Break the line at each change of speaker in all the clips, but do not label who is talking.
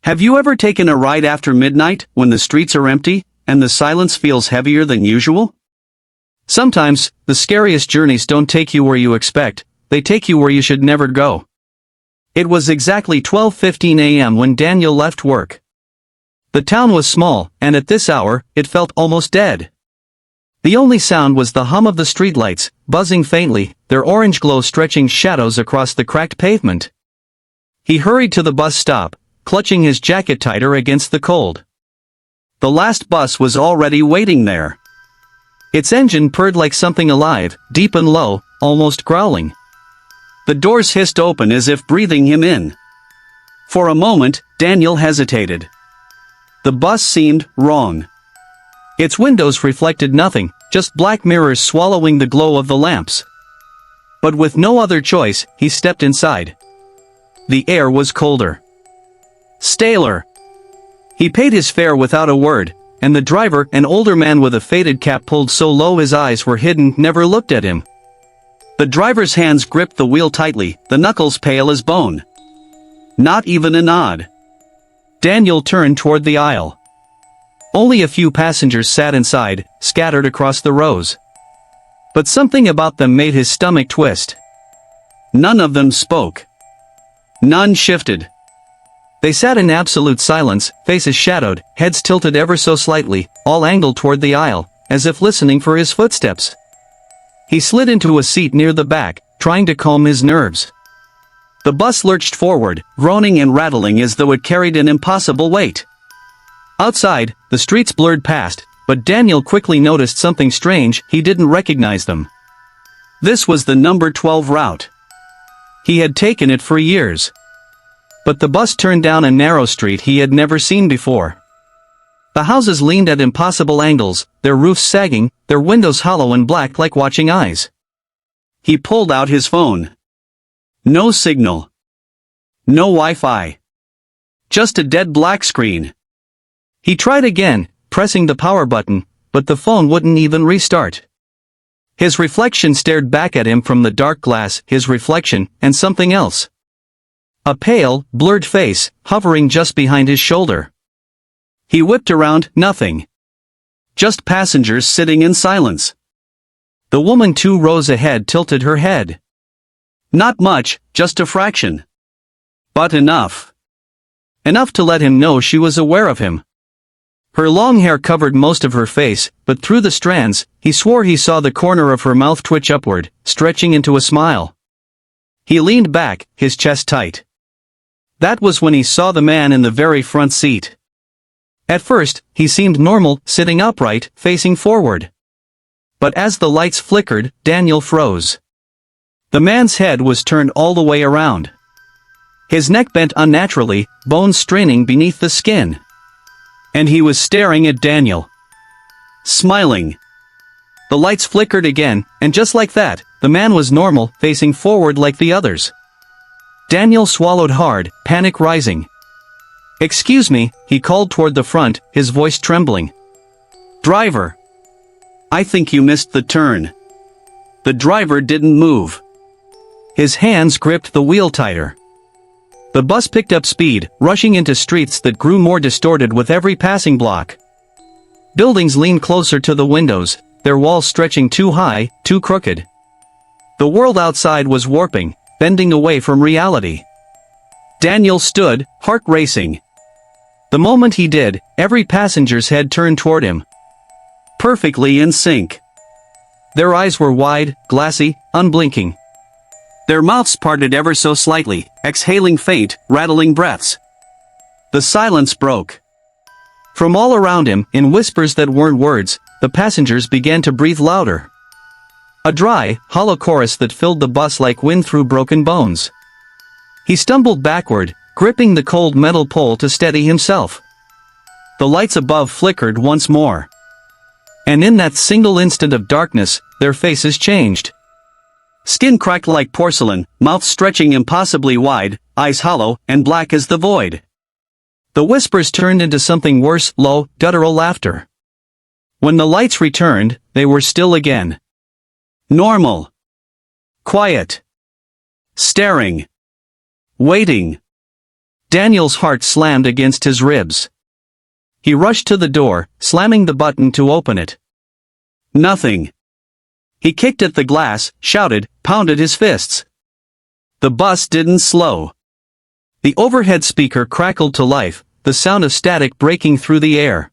Have you ever taken a ride after midnight, when the streets are empty, and the silence feels heavier than usual? Sometimes, the scariest journeys don't take you where you expect, they take you where you should never go. It was exactly 12:15 a.m. when Daniel left work. The town was small, and at this hour, it felt almost dead. The only sound was the hum of the streetlights, buzzing faintly, their orange glow stretching shadows across the cracked pavement. He hurried to the bus stop, clutching his jacket tighter against the cold. The last bus was already waiting there. Its engine purred like something alive, deep and low, almost growling. The doors hissed open as if breathing him in. For a moment, Daniel hesitated. The bus seemed wrong. Its windows reflected nothing, just black mirrors swallowing the glow of the lamps. But with no other choice, he stepped inside. The air was colder. Staler. He paid his fare without a word, and the driver, an older man with a faded cap pulled so low his eyes were hidden, never looked at him. The driver's hands gripped the wheel tightly, the knuckles pale as bone. Not even a nod. Daniel turned toward the aisle. Only a few passengers sat inside, scattered across the rows. But something about them made his stomach twist. None of them spoke. None shifted. They sat in absolute silence, faces shadowed, heads tilted ever so slightly, all angled toward the aisle, as if listening for his footsteps. He slid into a seat near the back, trying to calm his nerves. The bus lurched forward, groaning and rattling as though it carried an impossible weight. Outside, the streets blurred past, but Daniel quickly noticed something strange. He didn't recognize them. This was the number 12 route. He had taken it for years. But the bus turned down a narrow street he had never seen before. The houses leaned at impossible angles, their roofs sagging, their windows hollow and black like watching eyes. He pulled out his phone. No signal. No Wi-Fi. Just a dead black screen. He tried again, pressing the power button, but the phone wouldn't even restart. His reflection stared back at him from the dark glass, his reflection, and something else. A pale, blurred face, hovering just behind his shoulder. He whipped around, nothing. Just passengers sitting in silence. The woman 2 rows ahead tilted her head. Not much, just a fraction. But enough. Enough to let him know she was aware of him. Her long hair covered most of her face, but through the strands, he swore he saw the corner of her mouth twitch upward, stretching into a smile. He leaned back, his chest tight. That was when he saw the man in the very front seat. At first, he seemed normal, sitting upright, facing forward. But as the lights flickered, Daniel froze. The man's head was turned all the way around. His neck bent unnaturally, bones straining beneath the skin. And he was staring at Daniel. Smiling. The lights flickered again, and just like that, the man was normal, facing forward like the others. Daniel swallowed hard, panic rising. "Excuse me," he called toward the front, his voice trembling. "Driver. I think you missed the turn." The driver didn't move. His hands gripped the wheel tighter. The bus picked up speed, rushing into streets that grew more distorted with every passing block. Buildings leaned closer to the windows, their walls stretching too high, too crooked. The world outside was warping, bending away from reality. Daniel stood, heart racing. The moment he did, every passenger's head turned toward him. Perfectly in sync. Their eyes were wide, glassy, unblinking. Their mouths parted ever so slightly, exhaling faint, rattling breaths. The silence broke. From all around him, in whispers that weren't words, the passengers began to breathe louder. A dry, hollow chorus that filled the bus like wind through broken bones. He stumbled backward, gripping the cold metal pole to steady himself. The lights above flickered once more. And in that single instant of darkness, their faces changed. Skin cracked like porcelain, mouth stretching impossibly wide, eyes hollow and black as the void. The whispers turned into something worse, low, guttural laughter. When the lights returned, they were still again. Normal. Quiet. Staring. Waiting. Daniel's heart slammed against his ribs. He rushed to the door, slamming the button to open it. Nothing. He kicked at the glass, shouted, pounded his fists. The bus didn't slow. The overhead speaker crackled to life, the sound of static breaking through the air.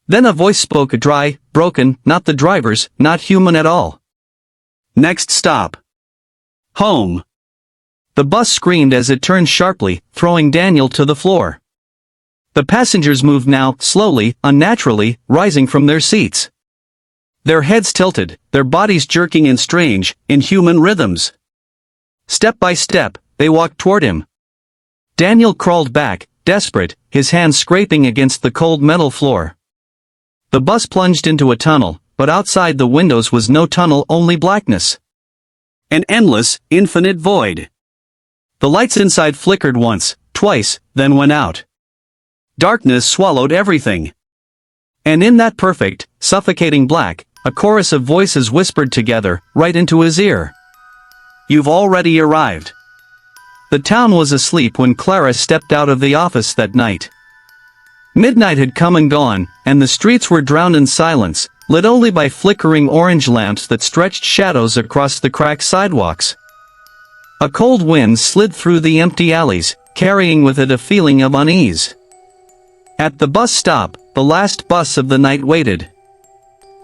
Then a voice spoke, dry, broken, not the driver's, not human at all. Next stop. Home. The bus screamed as it turned sharply, throwing Daniel to the floor. The passengers moved now, slowly, unnaturally, rising from their seats. Their heads tilted, their bodies jerking in strange, inhuman rhythms. Step by step, they walked toward him. Daniel crawled back, desperate, his hands scraping against the cold metal floor. The bus plunged into a tunnel, but outside the windows was no tunnel, only blackness. An endless, infinite void. The lights inside flickered once, twice, then went out. Darkness swallowed everything. And in that perfect, suffocating black, a chorus of voices whispered together, right into his ear. You've already arrived. The town was asleep when Clara stepped out of the office that night. Midnight had come and gone, and the streets were drowned in silence, lit only by flickering orange lamps that stretched shadows across the cracked sidewalks. A cold wind slid through the empty alleys, carrying with it a feeling of unease. At the bus stop, the last bus of the night waited.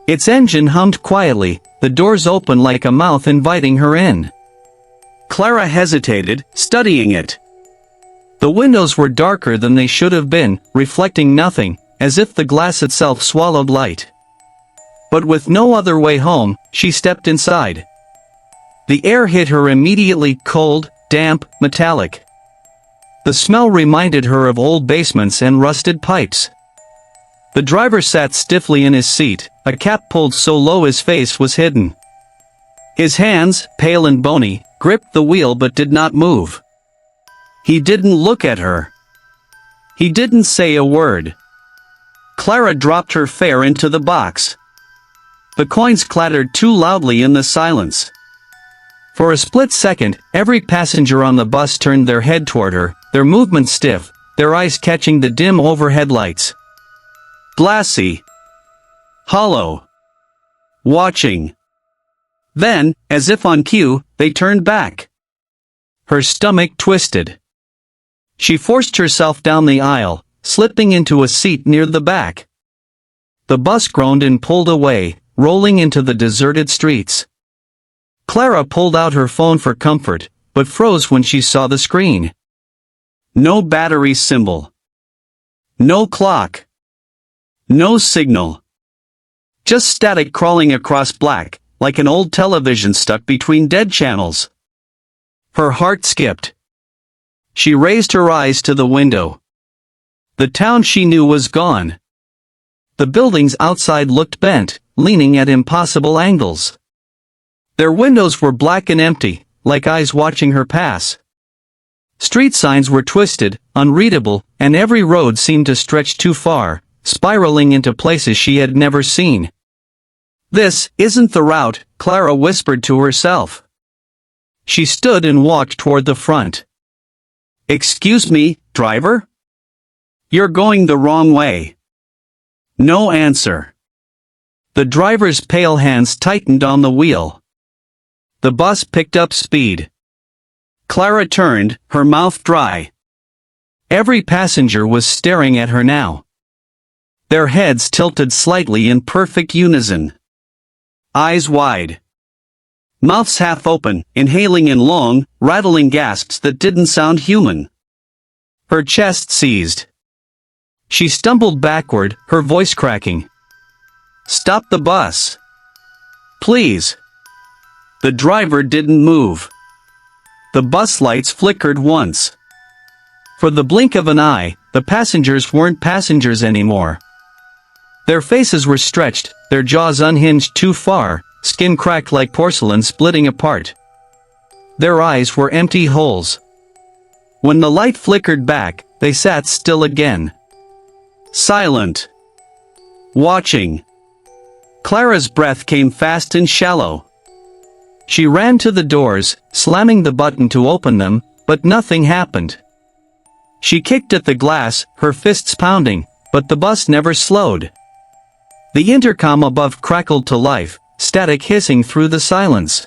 Its engine hummed quietly, the doors open like a mouth inviting her in. Clara hesitated, studying it. The windows were darker than they should have been, reflecting nothing, as if the glass itself swallowed light. But with no other way home, she stepped inside. The air hit her immediately, cold, damp, metallic. The smell reminded her of old basements and rusted pipes. The driver sat stiffly in his seat, a cap pulled so low his face was hidden. His hands, pale and bony, gripped the wheel but did not move. He didn't look at her. He didn't say a word. Clara dropped her fare into the box. The coins clattered too loudly in the silence. For a split second, every passenger on the bus turned their head toward her, their movements stiff, their eyes catching the dim overhead lights. Glassy. Hollow. Watching. Then, as if on cue, they turned back. Her stomach twisted. She forced herself down the aisle, slipping into a seat near the back. The bus groaned and pulled away, rolling into the deserted streets. Clara pulled out her phone for comfort, but froze when she saw the screen. No battery symbol. No clock. No signal. Just static crawling across black, like an old television stuck between dead channels. Her heart skipped. She raised her eyes to the window. The town she knew was gone. The buildings outside looked bent, leaning at impossible angles. Their windows were black and empty, like eyes watching her pass. Street signs were twisted, unreadable, and every road seemed to stretch too far, spiraling into places she had never seen. This isn't the route, Clara whispered to herself. She stood and walked toward the front. Excuse me, driver? You're going the wrong way. No answer. The driver's pale hands tightened on the wheel. The bus picked up speed. Clara turned, her mouth dry. Every passenger was staring at her now. Their heads tilted slightly in perfect unison. Eyes wide. Mouths half open, inhaling in long, rattling gasps that didn't sound human. Her chest seized. She stumbled backward, her voice cracking. Stop the bus. Please. The driver didn't move. The bus lights flickered once. For the blink of an eye, the passengers weren't passengers anymore. Their faces were stretched, their jaws unhinged too far, skin cracked like porcelain splitting apart. Their eyes were empty holes. When the light flickered back, they sat still again. Silent. Watching. Clara's breath came fast and shallow. She ran to the doors, slamming the button to open them, but nothing happened. She kicked at the glass, her fists pounding, but the bus never slowed. The intercom above crackled to life, static hissing through the silence.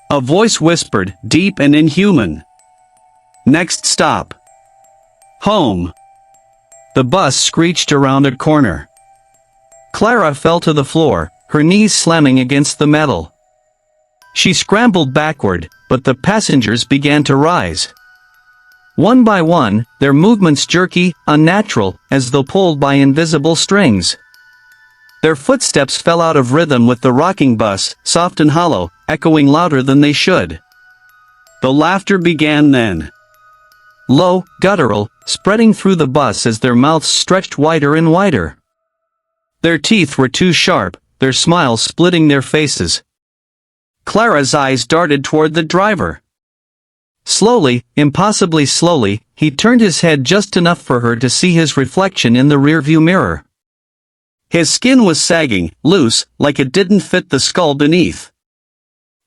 A voice whispered, deep and inhuman. "Next stop. Home." The bus screeched around a corner. Clara fell to the floor, her knees slamming against the metal. She scrambled backward, but the passengers began to rise. One by one, their movements jerky, unnatural, as though pulled by invisible strings. Their footsteps fell out of rhythm with the rocking bus, soft and hollow, echoing louder than they should. The laughter began then. Low, guttural, spreading through the bus as their mouths stretched wider and wider. Their teeth were too sharp, their smiles splitting their faces. Clara's eyes darted toward the driver. Slowly, impossibly slowly, he turned his head just enough for her to see his reflection in the rearview mirror. His skin was sagging, loose, like it didn't fit the skull beneath.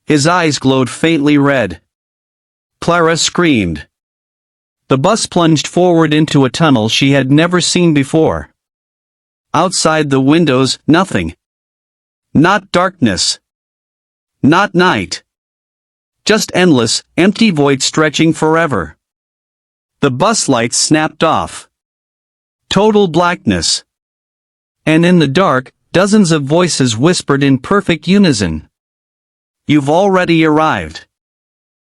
His eyes glowed faintly red. Clara screamed. The bus plunged forward into a tunnel she had never seen before. Outside the windows, nothing. Not darkness. Not night. Just endless, empty void stretching forever. The bus lights snapped off. Total blackness. And in the dark, dozens of voices whispered in perfect unison. "You've already arrived."